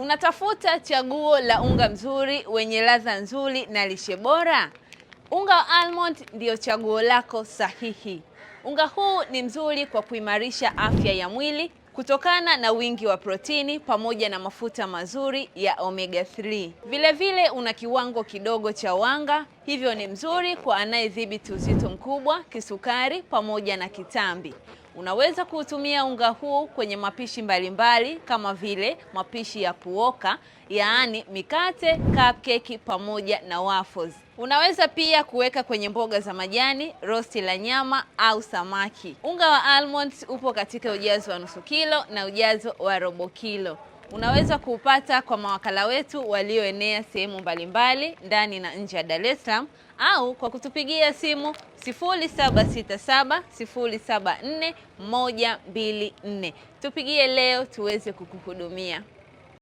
Unatafuta chaguo la unga mzuri wenye ladha nzuri na lishe bora? Unga wa almond ndio chaguo lako sahihi. Unga huu ni mzuri kwa kuimarisha afya ya mwili kutokana na wingi wa protini pamoja na mafuta mazuri ya omega 3. Vile una kiwango kidogo cha wanga, hivyo ni mzuri kwa anayedhibiti uzito mkubwa, kisukari pamoja na kitambi. Unaweza kuutumia unga huu kwenye mapishi mbalimbali kama vile mapishi ya kuoka, yaani mikate, cupcake pamoja na waffles. Unaweza pia kuweka kwenye mboga za majani, rosti la nyama au samaki. Unga wa almonds upo katika ujazo wa nusu kilo na ujazo wa robo kilo. Unaweza kuupata kwa mawakala wetu walioenea sehemu mbalimbali ndani na nje ya Dar es Salaam au kwa kutupigia simu 0767 074 124. Tupigie leo tuweze kukuhudumia.